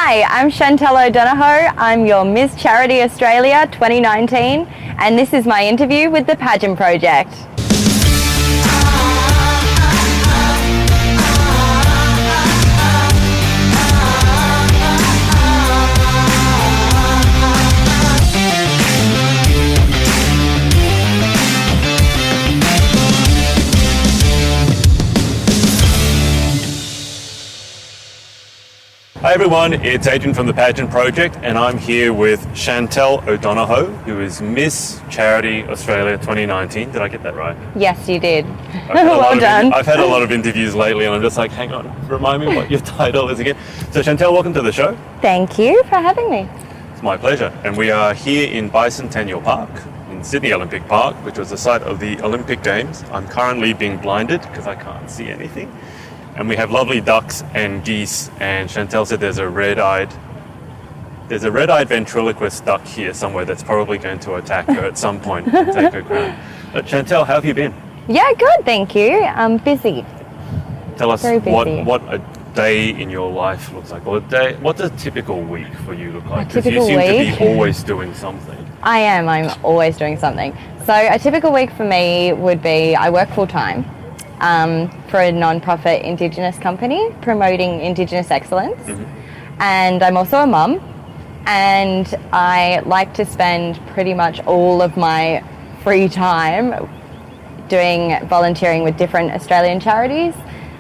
Hi, I'm Chantelle O'Donohoe. I'm your Miss Charity Australia 2019, and this is my interview with the Pageant Project. Hi everyone, it's Adrian from the Pageant Project, and I'm here with Chantelle O'Donohoe, who is Miss Charity Australia 2019. Did I get that right? Yes, you did. Well done. I've had a lot of interviews lately, and I'm just like, hang on, remind me what your title is again. So Chantelle, welcome to the show. Thank you for having me. It's my pleasure. And we are here in Bicentennial Park, in Sydney Olympic Park, which was the site of the Olympic Games. I'm currently being blinded because I can't see anything. And we have lovely ducks and geese, and Chantelle said there's a red-eyed ventriloquist duck here somewhere that's probably going to attack her at some point and take her crown. But Chantelle, how have you been? Yeah, good, thank you. I'm busy. Tell us Very busy. what a day in your life looks like. What does a typical week for you look like? Because you typical seem week? to be always doing something. I'm always doing something. So a typical week for me would be I work full-time. For a non-profit Indigenous company promoting Indigenous excellence. Mm-hmm. And I'm also a mum, and I like to spend pretty much all of my free time doing volunteering with different Australian charities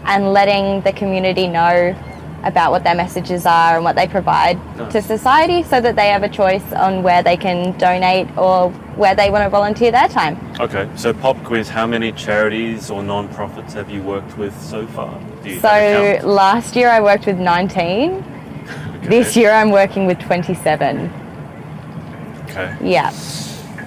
and letting the community know about what their messages are and what they provide to society, so that they have a choice on where they can donate or where they want to volunteer their time. Okay, so pop quiz, how many charities or non-profits have you worked with so far? So last year I worked with 19. Okay. This year I'm working with 27. Okay. Yeah.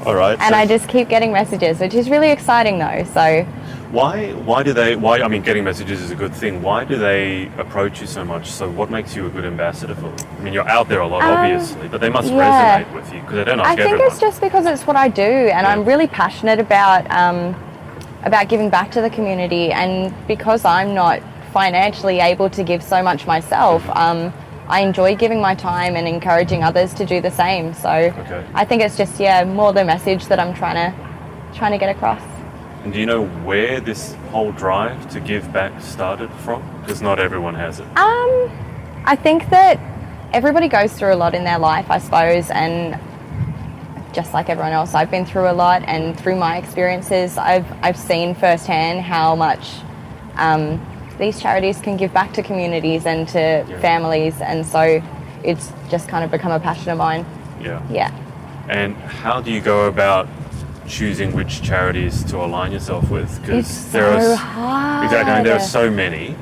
All right. And I just keep getting messages, which is really exciting though. So I mean, getting messages is a good thing. Why do they approach you so much? So what makes you a good ambassador for them? I mean, you're out there a lot, obviously, but they must resonate with you, because they don't ask everyone. I think it's just because it's what I do, and I'm really passionate about giving back to the community, and because I'm not financially able to give so much myself, I enjoy giving my time and encouraging others to do the same. So I think it's just, more the message that I'm trying to get across. And do you know where this whole drive to give back started from? Because not everyone has it. I think that everybody goes through a lot in their life, I suppose, and just like everyone else, I've been through a lot, and through my experiences, I've seen firsthand how much these charities can give back to communities and to families, and so it's just kind of become a passion of mine. Yeah. And how do you go about choosing which charities to align yourself with? Because so hard. Exactly, I mean, there are so many.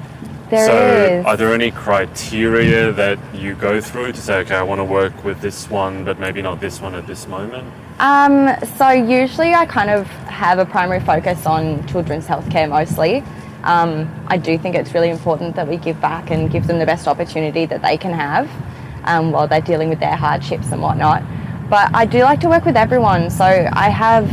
There is. Are there any criteria that you go through to say, okay, I want to work with this one, but maybe not this one at this moment? So usually I kind of have a primary focus on children's healthcare mostly. I do think it's really important that we give back and give them the best opportunity that they can have while they're dealing with their hardships and whatnot. But I do like to work with everyone. So I have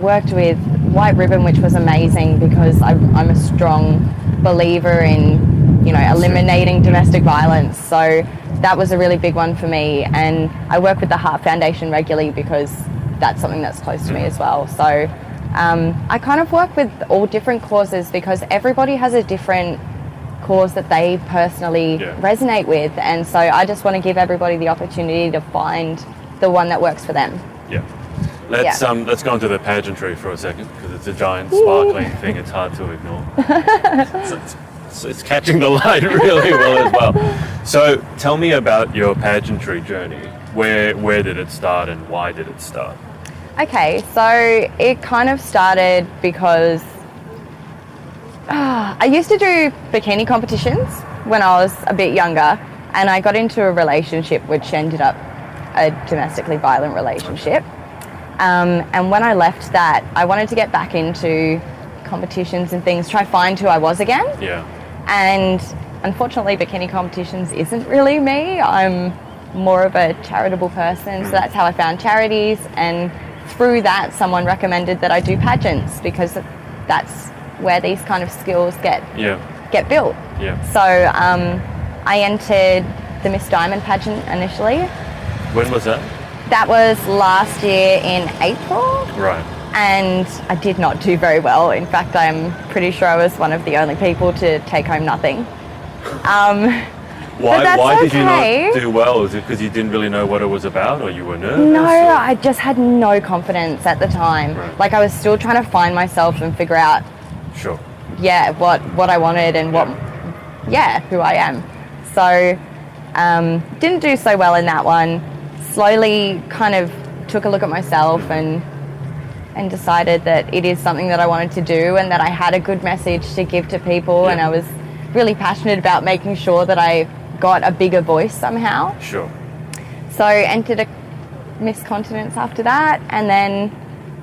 worked with White Ribbon, which was amazing because I'm a strong believer in, eliminating domestic violence. So that was a really big one for me. And I work with the Heart Foundation regularly because that's something that's close to me as well. So I kind of work with all different causes because everybody has a different cause that they personally resonate with. And so I just want to give everybody the opportunity to find the one that works for them. Yeah. Let's go into the pageantry for a second, because it's a giant sparkling thing. It's hard to ignore. It's catching the light really well as well. So tell me about your pageantry journey. Where did it start and why did it start? Okay, so it kind of started because I used to do bikini competitions when I was a bit younger, and I got into a relationship which ended up a domestically violent relationship. And when I left that, I wanted to get back into competitions and things, try find who I was again. Yeah. And unfortunately, bikini competitions isn't really me. I'm more of a charitable person, so that's how I found charities. And through that, someone recommended that I do pageants because that's where these kind of skills get built. Yeah. So I entered the Miss Diamond pageant initially. When was that? That was last year in April. Right. And I did not do very well. In fact, I'm pretty sure I was one of the only people to take home nothing. Why did you not do well? Is it because you didn't really know what it was about, or you were nervous? No, I just had no confidence at the time. Right. Like I was still trying to find myself and figure out, Sure. what I wanted and who I am. So didn't do so well in that one. Slowly kind of took a look at myself and decided that it is something that I wanted to do and that I had a good message to give to people, and I was really passionate about making sure that I got a bigger voice somehow. Sure. So entered a Miss Continence after that, and then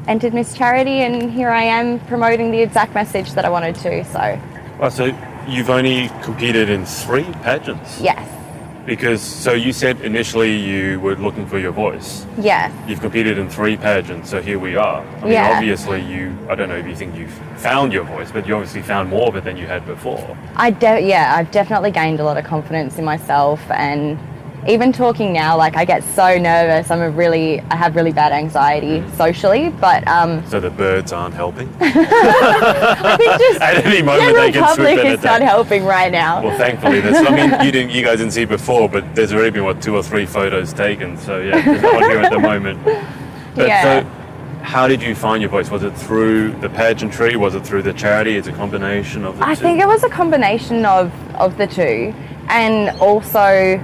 entered Miss Charity, and here I am promoting the exact message that I wanted to. So you've only competed in 3 pageants? Yes. So you said initially you were looking for your voice. Yes. You've competed in 3 pageants, so here we are. I mean, obviously I don't know if you think you've found your voice, but you obviously found more of it than you had before. I've definitely gained a lot of confidence in myself, and even talking now, like I get so nervous. I have really bad anxiety socially, but So the birds aren't helping? I think just at any moment general they can swoop public in is not helping right now. Well, thankfully, you guys didn't see before, but there's already been 2 or 3 photos taken. So there's no one here at the moment. But so, how did you find your voice? Was it through the pageantry? Was it through the charity? Is it a combination of the two? I think it was a combination of the two, and also.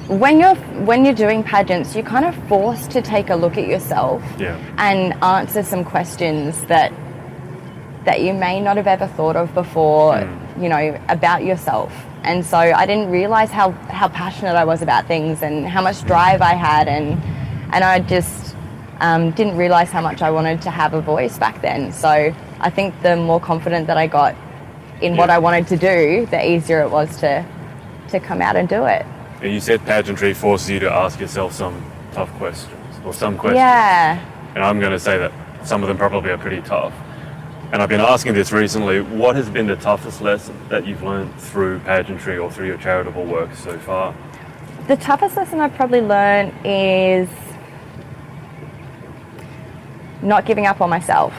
When you're doing pageants, you're kind of forced to take a look at yourself and answer some questions that you may not have ever thought of before, about yourself. And so I didn't realize how passionate I was about things and how much drive I had, and I just didn't realize how much I wanted to have a voice back then. So I think the more confident that I got in what I wanted to do, the easier it was to come out and do it. And you said pageantry forces you to ask yourself some tough questions, or some questions. Yeah. And I'm going to say that some of them probably are pretty tough. And I've been asking this recently, what has been the toughest lesson that you've learned through pageantry or through your charitable work so far? The toughest lesson I've probably learned is not giving up on myself.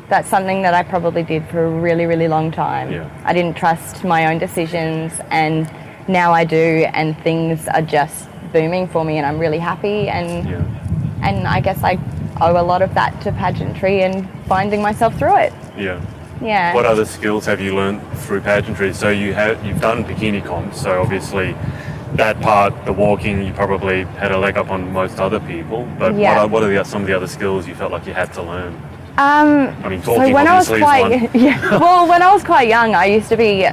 That's something that I probably did for a really, really long time. Yeah. I didn't trust my own decisions, and now I do, and things are just booming for me, and I'm really happy, and I guess I owe a lot of that to pageantry and finding myself through it. Yeah. What other skills have you learned through pageantry? So you've done bikini comps, so obviously that part, the walking, you probably had a leg up on most other people, but what are some of the other skills you felt like you had to learn? Talking so when I was quite when I was quite young, I used to be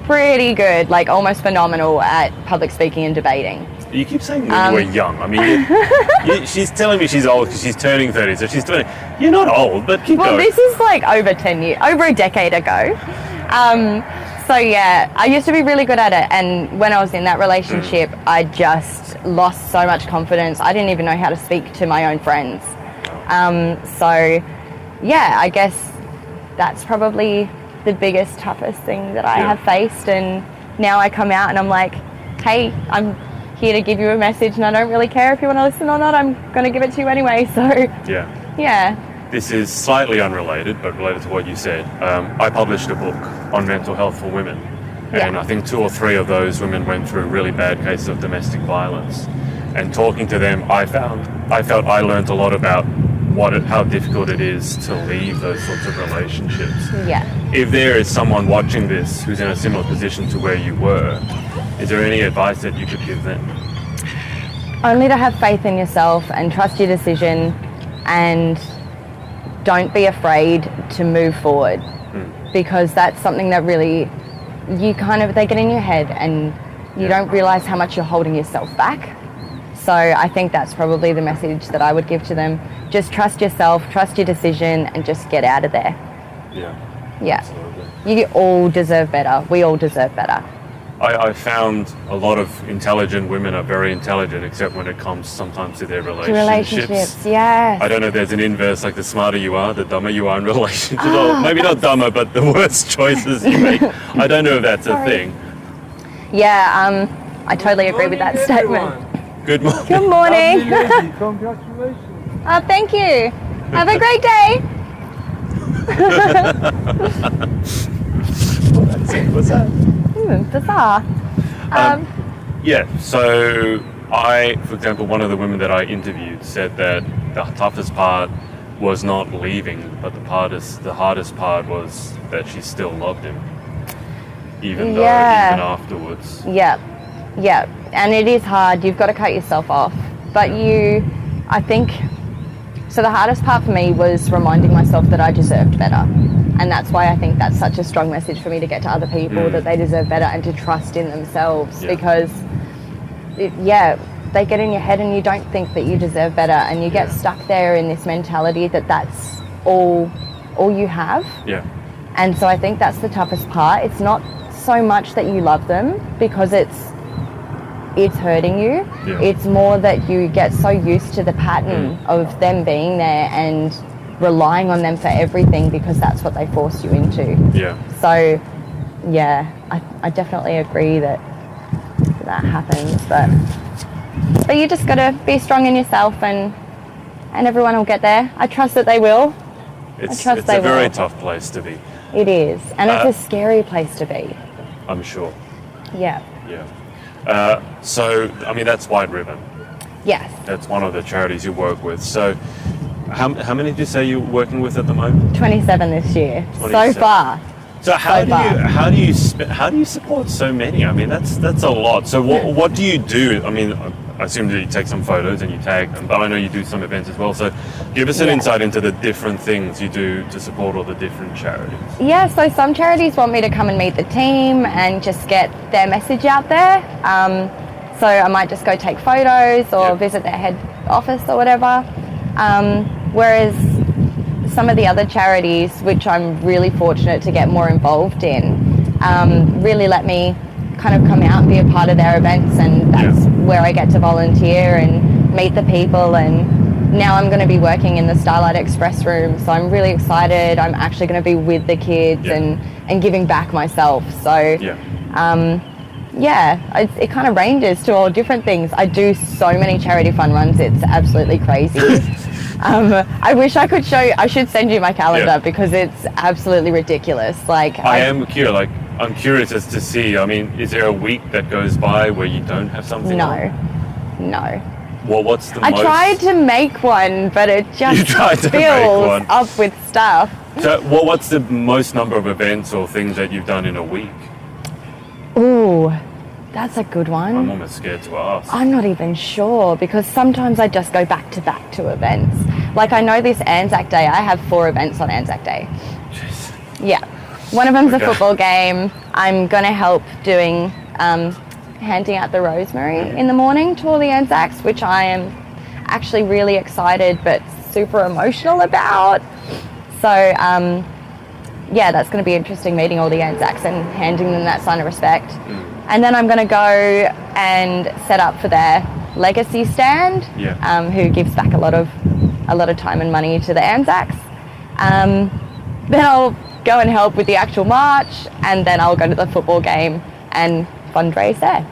pretty good, like almost phenomenal at public speaking and debating. You keep saying when you were young. I mean, she's telling me she's old because she's turning 30, so she's 20. You're not old, but keep going. Well, this is like over a decade ago. I used to be really good at it, and when I was in that relationship, I just lost so much confidence. I didn't even know how to speak to my own friends. I guess that's probably the biggest, toughest thing that I have faced, and now I come out and I'm like, hey, I'm here to give you a message, and I don't really care if you want to listen or not, I'm going to give it to you anyway. So this is slightly unrelated but related to what you said. I published a book on mental health for women, and I think 2 or 3 of those women went through really bad cases of domestic violence, and talking to them I felt I learned a lot about how difficult it is to leave those sorts of relationships. If there is someone watching this who's in a similar position to where you were, is there any advice that you could give them? Only to have faith in yourself and trust your decision, and don't be afraid to move forward, because that's something that really they get in your head and you don't realize how much you're holding yourself back. So I think that's probably the message that I would give to them. Just trust yourself, trust your decision, and just get out of there. Yeah. Absolutely. You all deserve better. We all deserve better. I found a lot of intelligent women are very intelligent, except when it comes sometimes to their relationships. Yeah. I don't know if there's an inverse, like the smarter you are, the dumber you are in relationships. Or maybe not dumber, but the worse choices you make. I don't know if that's a thing. Yeah, I totally agree with that statement. Good morning. Good morning. Congratulations. Oh, thank you. Have a great day. What's that? Bizarre. Yeah, so for example, one of the women that I interviewed said that the toughest part was not leaving, but the hardest part was that she still loved him, even afterwards. Yeah, and it is hard. You've got to cut yourself off, but I think, so the hardest part for me was reminding myself that I deserved better. And that's why I think that's such a strong message for me to get to other people, that they deserve better and to trust in themselves, because they get in your head and you don't think that you deserve better, and you get stuck there in this mentality that that's all you have. Yeah. And so I think that's the toughest part. It's not so much that you love them because it's hurting you. Yeah. It's more that you get so used to the pattern of them being there and relying on them for everything because that's what they force you into. Yeah. So, yeah, I definitely agree that happens, but you just got to be strong in yourself, and everyone will get there. I trust that they will. It's a very tough place to be. It is, and it's a scary place to be. I'm sure. Yeah. Yeah. So, I mean, that's White Ribbon. Yes. That's one of the charities you work with. So, how many did you say you're working with at the moment? 27 this year. 27. So far. So how do you support so many? I mean, that's a lot. So what do you do? I mean, I assume that you take some photos and you tag them, but I know you do some events as well. So give us an insight into the different things you do to support all the different charities. Yeah, so some charities want me to come and meet the team and just get their message out there. So I might just go take photos or visit their head office or whatever. Whereas some of the other charities, which I'm really fortunate to get more involved in, really let me kind of come out and be a part of their events, and that's where I get to volunteer and meet the people. And now I'm going to be working in the Starlight Express room, so I'm really excited. I'm actually going to be with the kids and giving back myself. So it kind of ranges to all different things. I do so many charity fun runs, it's absolutely crazy. I wish I could I should send you my calendar because it's absolutely ridiculous. Like I'm curious as to see, I mean, is there a week that goes by where you don't have something on? No. Well, what's the I tried to make one, but it just fills up with stuff. So what's the most number of events or things that you've done in a week? Ooh, that's a good one. I'm almost scared to ask. I'm not even sure, because sometimes I just go back to events. Like, I know this Anzac Day, I have 4 events on Anzac Day. Jeez. Yeah. One of them's a football game. I'm going to help doing handing out the rosemary in the morning to all the Anzacs, which I am actually really excited but super emotional about. So, that's going to be interesting, meeting all the Anzacs and handing them that sign of respect. And then I'm going to go and set up for their legacy stand, who gives back a lot of time and money to the Anzacs. Then I'll go and help with the actual march, and then I'll go to the football game and fundraise there.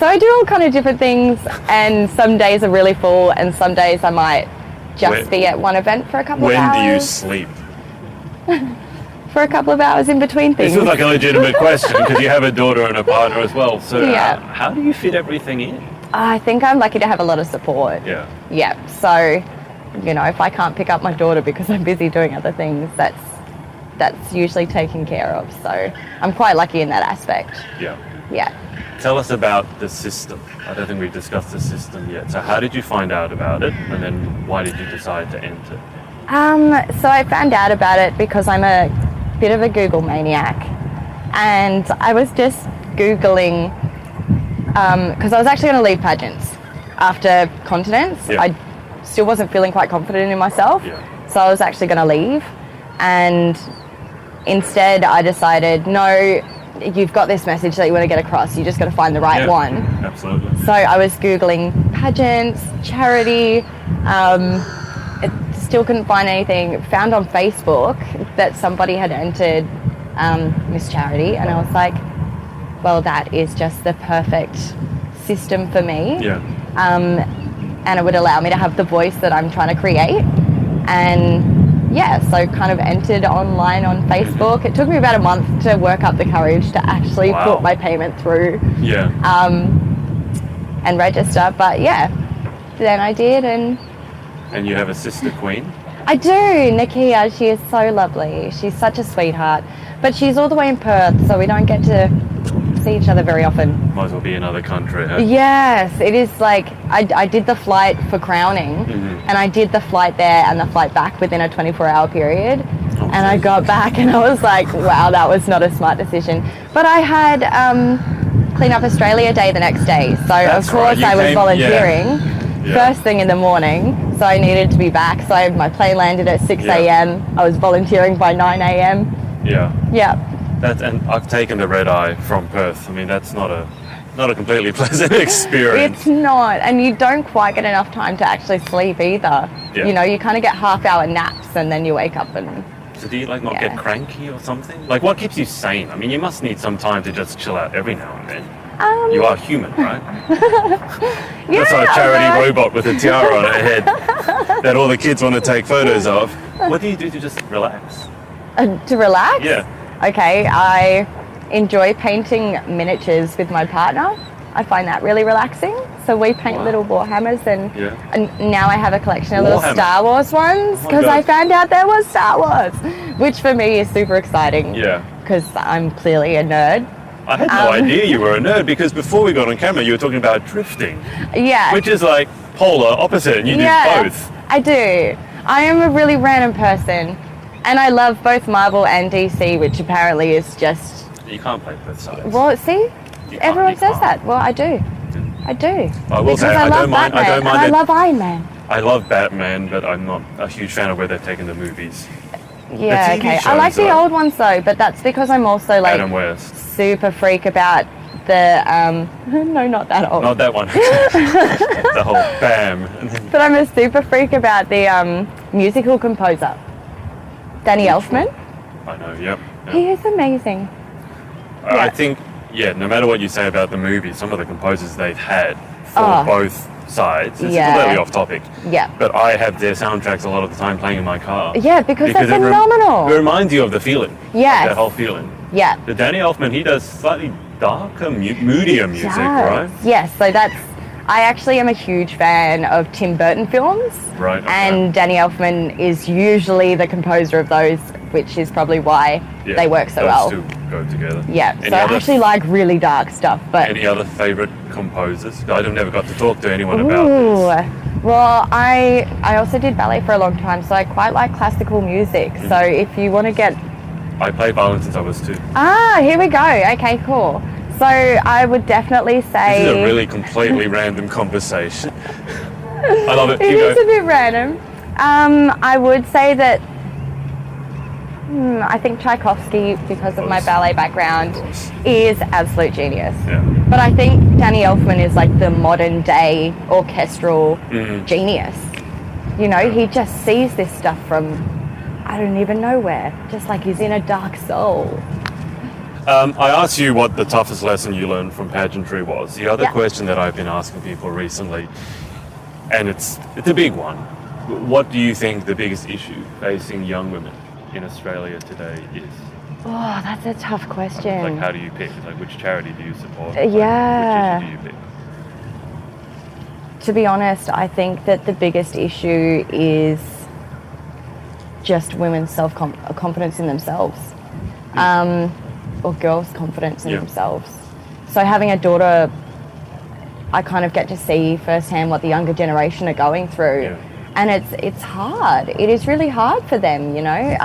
So I do all kind of different things, and some days are really full, and some days I might just be at one event for a couple of hours. When do you sleep? For a couple of hours in between things. This is like a legitimate question, because you have a daughter and a partner as well. So how do you fit everything in? I think I'm lucky to have a lot of support. Yeah. So, if I can't pick up my daughter because I'm busy doing other things, that's usually taken care of. So I'm quite lucky in that aspect. Yeah. Tell us about the system. I don't think we've discussed the system yet. So how did you find out about it, and then why did you decide to enter? So I found out about it because I'm a bit of a Google maniac, and I was just Googling because I was actually going to leave pageants after continents. I still wasn't feeling quite confident in myself, so I was actually going to leave, and instead I decided, no, you've got this message that you want to get across. You just got to find the right one. Absolutely. So I was Googling pageants, charity. Still couldn't find anything. Found on Facebook that somebody had entered Miss Charity, and I was like, well, that is just the perfect system for me. Yeah. And it would allow me to have the voice that I'm trying to create. And yeah, so kind of entered online on Facebook. It took me about a month to work up the courage to actually put my payment through. Yeah. And register. But yeah, then I did. And you have a sister queen? I do, Nakia. She is so lovely. She's such a sweetheart. But she's all the way in Perth, so we don't get to see each other very often. Might as well be another country, huh? Yes, it is like, I did the flight for crowning, and I did the flight there and the flight back within a 24-hour period. And I got back and I was like, wow, that was not a smart decision. But I had Clean Up Australia Day the next day. So That's of course I was volunteering first thing in the morning. So I needed to be back. So my plane landed at 6 a.m. I was volunteering by 9 a.m. Yeah. Yeah. And I've taken the red eye from Perth. I mean, that's not a completely pleasant experience. It's not, and you don't quite get enough time to actually sleep either. Yeah. You know, you kind of get half-hour naps and then you wake up and... So do you not get cranky or something? Like, what keeps you sane? I mean, you must need some time to just chill out every now and then. You are human, right? That's not a charity robot with a tiara on her head that all the kids want to take photos of. What do you do to just relax? To relax? Yeah. Okay, I enjoy painting miniatures with my partner. I find that really relaxing. So we paint little Warhammers and now I have a collection of little Star Wars ones because I found out there was Star Wars, which for me is super exciting. Yeah. Because I'm clearly a nerd. I had no idea you were a nerd because before we got on camera you were talking about drifting. Yeah. Which is like polar opposite and you do both. I do. I am a really random person. And I love both Marvel and DC, which apparently is just... You can't play both sides. Well, see? Everyone says that. Well, I do. I do. I will say, I don't mind. I love Iron Man. I love Batman, but I'm not a huge fan of where they've taken the movies. Yeah, okay. I like the old ones though, but that's because I'm also like... Adam West. Super freak about the... no, not that old. Not that one. The whole BAM. But I'm a super freak about the musical composer. Danny Elfman. I know, yep. He is amazing. I think, no matter what you say about the movie, some of the composers they've had for both sides, it's completely off topic. Yeah. But I have their soundtracks a lot of the time playing in my car. Yeah, because they're phenomenal. It reminds you of the feeling. Yeah. That whole feeling. Yeah. The Danny Elfman, he does slightly darker, moodier music, right? Yes, so that's... I actually am a huge fan of Tim Burton films. Right. Okay. And Danny Elfman is usually the composer of those, which is probably why they work so well. Those two go together. Yeah, so I actually like really dark stuff. But any other favourite composers? I've never got to talk to anyone about this. Well, I also did ballet for a long time, so I quite like classical music. So if you want to get... I played violin since I was 2. Ah, here we go. Okay, cool. So I would definitely say... This is a really completely random conversation. I love it. It is a bit random. I would say that I think Tchaikovsky, because of my ballet background, is absolute genius. Yeah. But I think Danny Elfman is like the modern day orchestral genius. You know, he just sees this stuff from, I don't even know where, just like he's in a dark soul. I asked you what the toughest lesson you learned from pageantry was. The other question that I've been asking people recently, and it's a big one. What do you think the biggest issue facing young women in Australia today is? Oh, that's a tough question. Like, how do you pick? Like, which charity do you support? Yeah. Which issue do you pick? To be honest, I think that the biggest issue is just women's self-confidence in themselves. Or girls' confidence in themselves. So having a daughter, I kind of get to see firsthand what the younger generation are going through. Yeah. And it's hard. It is really hard for them, you know.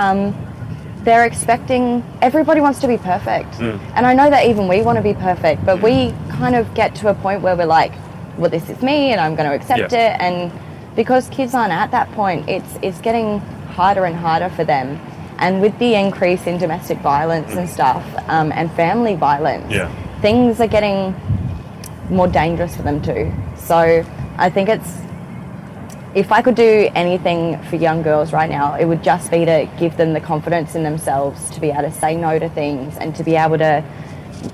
They're expecting, everybody wants to be perfect. And I know that even we want to be perfect, but we kind of get to a point where we're like, well, this is me and I'm going to accept it. And because kids aren't at that point, it's getting harder and harder for them. And with the increase in domestic violence and stuff, and family violence, things are getting more dangerous for them too. So I think if I could do anything for young girls right now, it would just be to give them the confidence in themselves to be able to say no to things and to be able to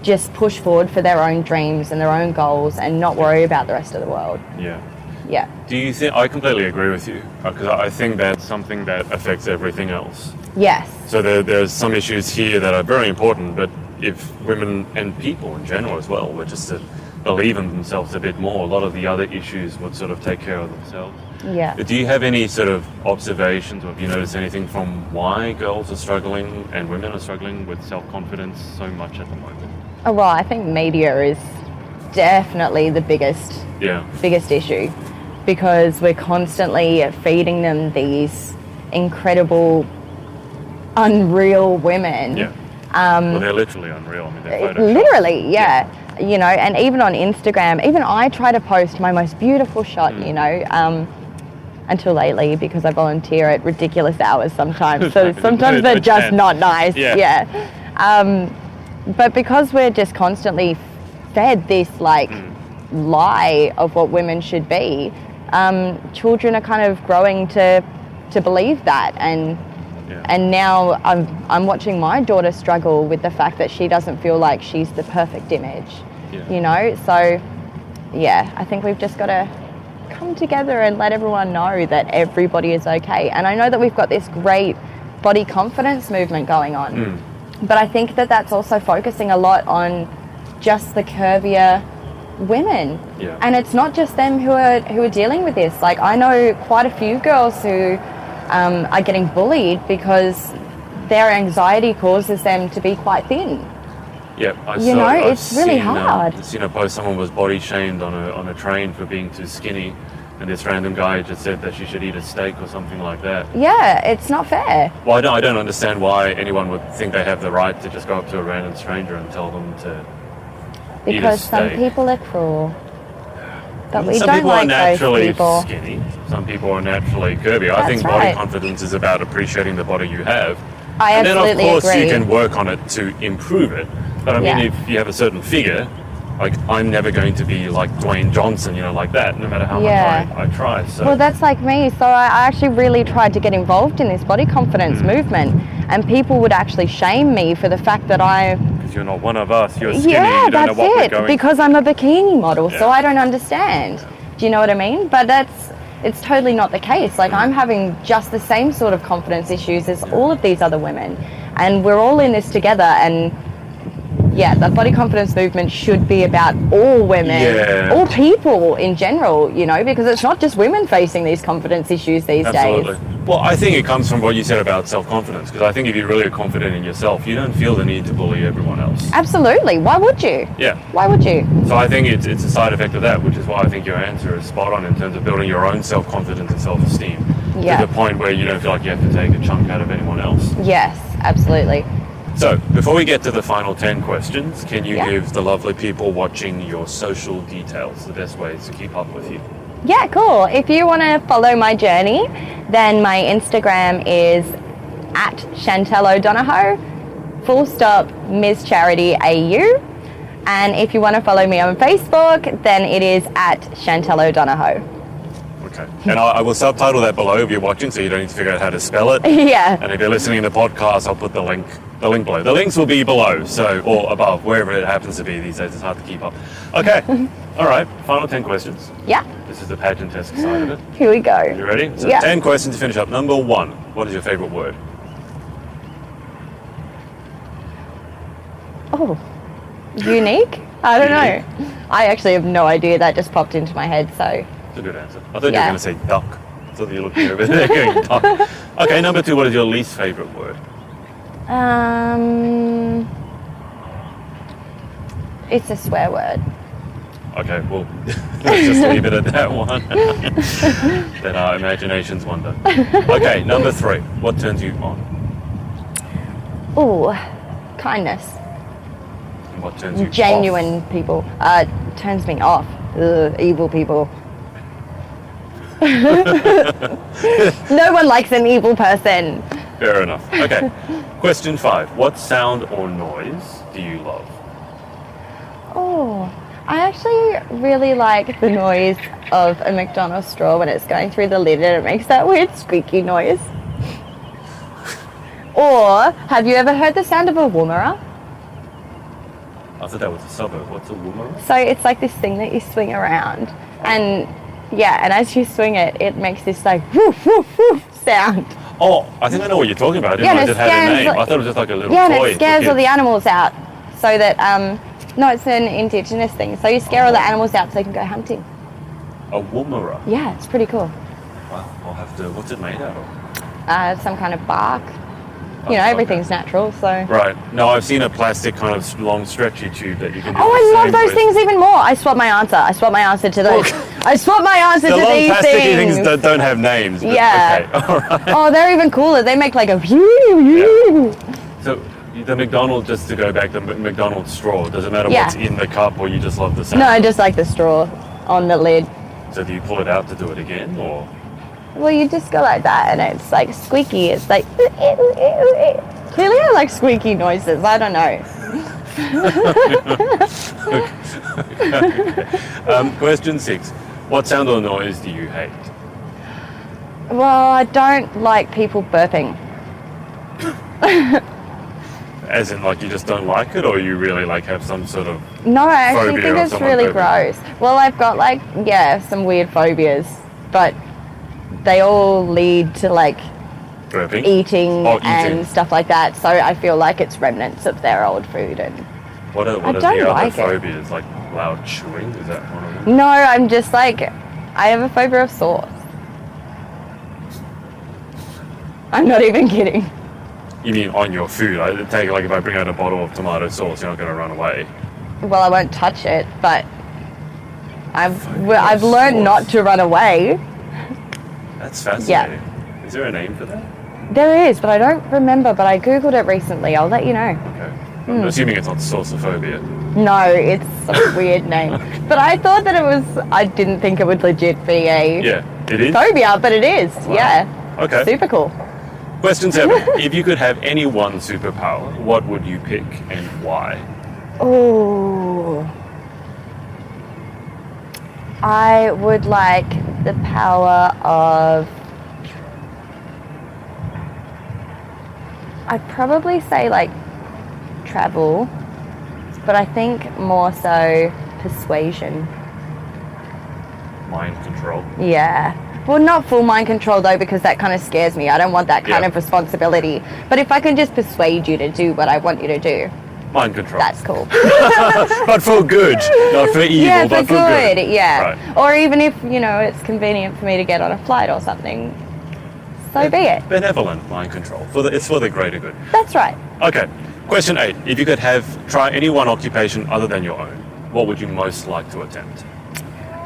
just push forward for their own dreams and their own goals and not worry about the rest of the world. Yeah. Do you think, I completely agree with you, because I think that's something that affects everything else. Yes. So there's some issues here that are very important, but if women and people in general as well were just to believe in themselves a bit more, a lot of the other issues would sort of take care of themselves. Yeah. Do you have any sort of observations, or have you noticed anything from why girls are struggling and women are struggling with self-confidence so much at the moment? Oh, well, I think media is definitely the biggest issue, because we're constantly feeding them these incredible, unreal women. Yeah. Well, they're literally unreal. I mean, they're photoshopped. Literally, yeah. You know, and even on Instagram, even I try to post my most beautiful shot, you know, until lately, because I volunteer at ridiculous hours sometimes. So sometimes they're just not nice. But because we're just constantly fed this lie of what women should be, children are kind of growing to believe that, and now I'm watching my daughter struggle with the fact that she doesn't feel like she's the perfect image, you know. So I think we've just got to come together and let everyone know that everybody is okay. And I know that we've got this great body confidence movement going on, but I think that that's also focusing a lot on just the curvier women, and it's not just them who are dealing with this. Like, I know quite a few girls who are getting bullied because their anxiety causes them to be quite thin. It's really hard. I've seen a post, someone was body shamed on a train for being too skinny, and this random guy just said that she should eat a steak or something like that. Yeah, it's not fair. Well, I don't understand why anyone would think they have the right to just go up to a random stranger and tell them to eat a steak. Because some people are cruel. But we some don't people like are naturally those people. skinny. Some people are naturally curvy. I think body confidence is about appreciating the body you have. I and absolutely then, of course, agree. you can work on it to improve it. But I mean, if you have a certain figure, like, I'm never going to be like Dwayne Johnson, you know, like that, no matter how much I try. So. Well, that's like me. So I actually really tried to get involved in this body confidence movement, and people would actually shame me for the fact that Because you're not one of us, you're skinny, yeah, you don't know what we're going because I'm a bikini model, so I don't understand. Do you know what I mean? But it's totally not the case. Like, I'm having just the same sort of confidence issues as all of these other women, and we're all in this together. And the body confidence movement should be about all women, all people in general, you know, because it's not just women facing these confidence issues these days. Well, I think it comes from what you said about self-confidence, because I think if you're really confident in yourself, you don't feel the need to bully everyone else. Absolutely. Why would you? Yeah. Why would you? So I think it's a side effect of that, which is why I think your answer is spot on in terms of building your own self-confidence and self-esteem to the point where you don't feel like you have to take a chunk out of anyone else. Yes, absolutely. So, before we get to the final 10 questions, can you give the lovely people watching your social details, the best ways to keep up with you? Yeah, cool. If you want to follow my journey, then my Instagram is at Chantelle O'Donohoe, /Ms. Charity AU. And if you want to follow me on Facebook, then it is at Chantelle O'Donohoe. Okay. And I will subtitle that below if you're watching, so you don't need to figure out how to spell it. Yeah. And if you're listening to the podcast, I'll put the link below. The links will be below, or above, wherever it happens to be these days. It's hard to keep up. Okay. All right. Final 10 questions. Yeah. This is the pageant-esque side of it. Here we go. You ready? So 10 questions to finish up. Number 1, what is your favorite word? Oh, unique? I don't know. I actually have no idea. That just popped into my head, so. It's a good answer. I thought you were going to say duck. I thought you were looking over there going duck. Okay, number 2, what is your least favorite word? It's a swear word. Okay, well, let's just leave it at that one. Then our imaginations wander. Okay, number 3, what turns you on? Ooh, kindness. And what turns you Genuine off? people. Turns me off. Ugh, evil people. No one likes an evil person. Fair enough. Okay. Question 5. What sound or noise do you love? Oh, I actually really like the noise of a McDonald's straw when it's going through the lid and it makes that weird squeaky noise. Or, have you ever heard the sound of a woomera? I thought that was a suburb. What's a woomera? So it's like this thing that you swing around, and yeah, and as you swing it, it makes this like woof woof woof sound. Oh, I think I know what you're talking about. I didn't know it had a name. I thought it was just like a little toy. Yeah, and it scares for all the kids. animals out, so that no, it's an indigenous thing. So you scare all the animals out so they can go hunting. A woomera. Yeah, it's pretty cool. Wow, I'll have to. What's it made out of? Some kind of bark. Oh, You know, okay. everything's natural, so. Right. No, I've seen a plastic kind of long stretchy tube that you can do. Oh, the I same love those with. things even more. I swap my answer. I swap my answer to those. I swap my answer The to long these plasticky things. things that don't have names. But Yeah. Okay. All right. Oh, they're even cooler. They make like a So the McDonald's, just to go back, the McDonald's straw, does it matter Yeah. what's in the cup or you just love the sound? No, I just like the straw on the lid. So do you pull it out to do it again, or? Well, you just go like that and it's like squeaky. It's like, clearly I like squeaky noises. I don't know. Question 6. What sound or noise do you hate? Well, I don't like people burping. As in, like, you just don't like it, or you really like have some sort of No, I actually phobia think of it's someone really burping? gross. Well, I've got like, yeah, some weird phobias, but they all lead to like burping? eating Oh, eating. and stuff like that. So I feel like it's remnants of their old food. And What are I the don't other like it. phobias? Like loud chewing? Is that one of them? no, I'm just like, I have a phobia of sauce. I'm not even kidding. You mean on your food? I take it like if I bring out a bottle of tomato sauce, you're not going to run away. Well, I won't touch it, but I've Phobia I've of learned sauce. not to run away. That's fascinating. Is there a name for that? There is, but I don't remember. But I googled it recently. I'll let you know. Okay. I'm assuming it's not sauceophobia. No, it's a weird name. But I thought that it was. I didn't think it would legit be a Yeah, it is? phobia, but it is. Wow. Yeah. Okay. Super cool. Question 7. If you could have any one superpower, what would you pick and why? Oh. I would like the power of. I'd probably say like travel, but I think more so persuasion. Mind control. Yeah. Well, not full mind control though, because that kind of scares me. I don't want that kind Yeah. of responsibility. But if I can just persuade you to do what I want you to do, Mind control. that's cool. But for good, not for evil, Yeah, but for good. Yeah. Right. Or even if, you know, it's convenient for me to get on a flight or something, so be it. Benevolent mind control. It's for the greater good. That's right. Okay. Question 8. If you could try any one occupation other than your own, what would you most like to attempt?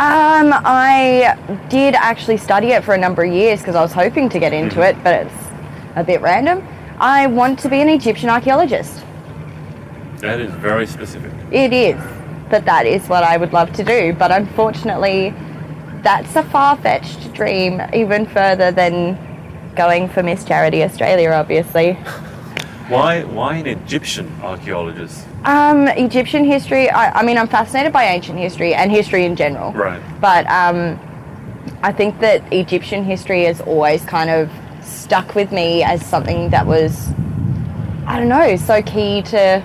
I did actually study it for a number of years because I was hoping to get into it, but it's a bit random. I want to be an Egyptian archaeologist. That is very specific. It is, but that is what I would love to do. But unfortunately, that's a far-fetched dream, even further than going for Miss Charity Australia, obviously. Why an Egyptian archaeologist? Egyptian history, I mean, I'm fascinated by ancient history and history in general. Right. But I think that Egyptian history has always kind of stuck with me as something that was, I don't know, so key to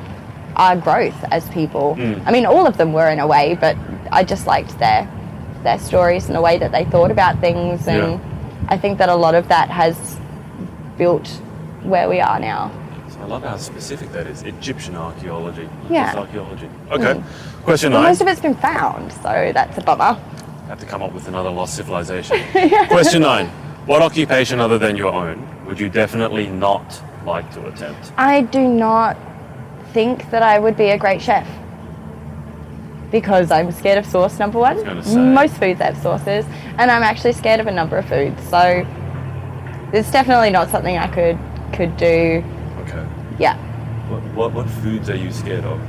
our growth as people. I mean, all of them were in a way, but I just liked their stories and the way that they thought about things. And I think that a lot of that has built where we are now. I love how specific that is. Egyptian archaeology. Yeah. Just archaeology. Okay. Question Well, 9. most of it's been found, so that's a bummer. Have to come up with another lost civilization. Question 9. What occupation other than your own would you definitely not like to attempt? I do not think that I would be a great chef because I'm scared of sauce, number one. gonna say. Most foods have sauces, and I'm actually scared of a number of foods. So it's definitely not something I could do. Okay. Yeah. What foods are you scared of?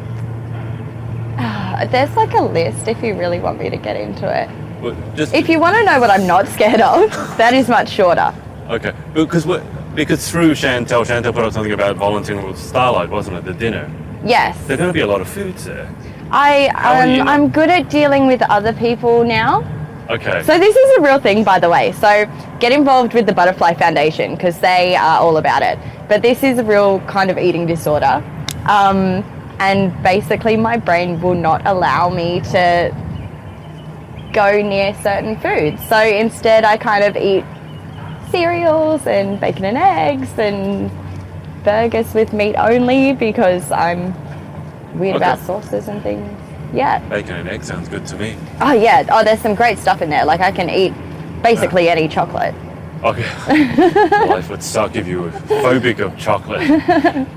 There's like a list if you really want me to get into it. Well, just If you want to know what I'm not scared of, that is much shorter. okay, because Because through Chantelle put up something about volunteering with Starlight, wasn't it? The dinner. Yes. There's going to be a lot of foods there. I'm good at dealing with other people now. Okay. So this is a real thing, by the way. So get involved with the Butterfly Foundation because they are all about it. But this is a real kind of eating disorder. And basically my brain will not allow me to go near certain foods. So instead I kind of eat cereals and bacon and eggs and burgers with meat only because I'm weird about sauces and things. Yeah. Bacon and egg sounds good to me. Oh yeah. Oh, there's some great stuff in there. Like I can eat basically any chocolate. Okay. Life would suck if you were phobic of chocolate.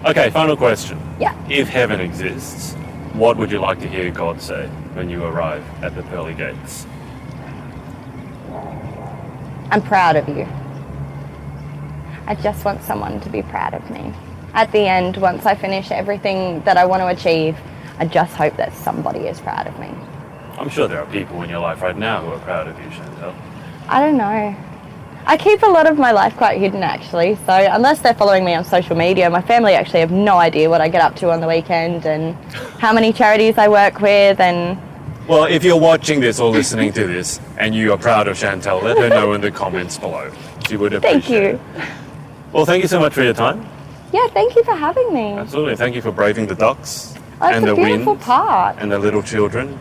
Okay, final question. Yeah. If heaven exists, what would you like to hear God say when you arrive at the pearly gates? I'm proud of you. I just want someone to be proud of me. At the end, once I finish everything that I want to achieve, I just hope that somebody is proud of me. I'm sure there are people in your life right now who are proud of you, Chantelle. I don't know. I keep a lot of my life quite hidden actually, so unless they're following me on social media, my family actually have no idea what I get up to on the weekend and how many charities I work with and... Well, if you're watching this or listening to this and you are proud of Chantelle, let her know in the comments below. She would appreciate it. Thank you. Well, thank you so much for your time. Yeah, thank you for having me. Absolutely. Thank you for braving the ducks And the beautiful wind part. and the little children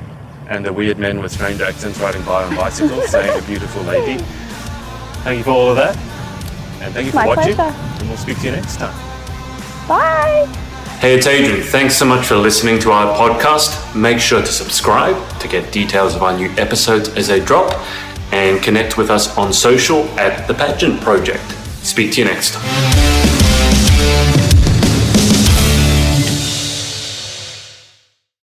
and the weird men with strange accents riding by on bicycles saying a beautiful lady. Thank you for all of that. And thank you for My watching. pleasure. And we'll speak to you next time. Bye. Hey, it's Adrian. Thanks so much for listening to our podcast. Make sure to subscribe to get details of our new episodes as they drop and connect with us on social at The Pageant Project. Speak to you next time.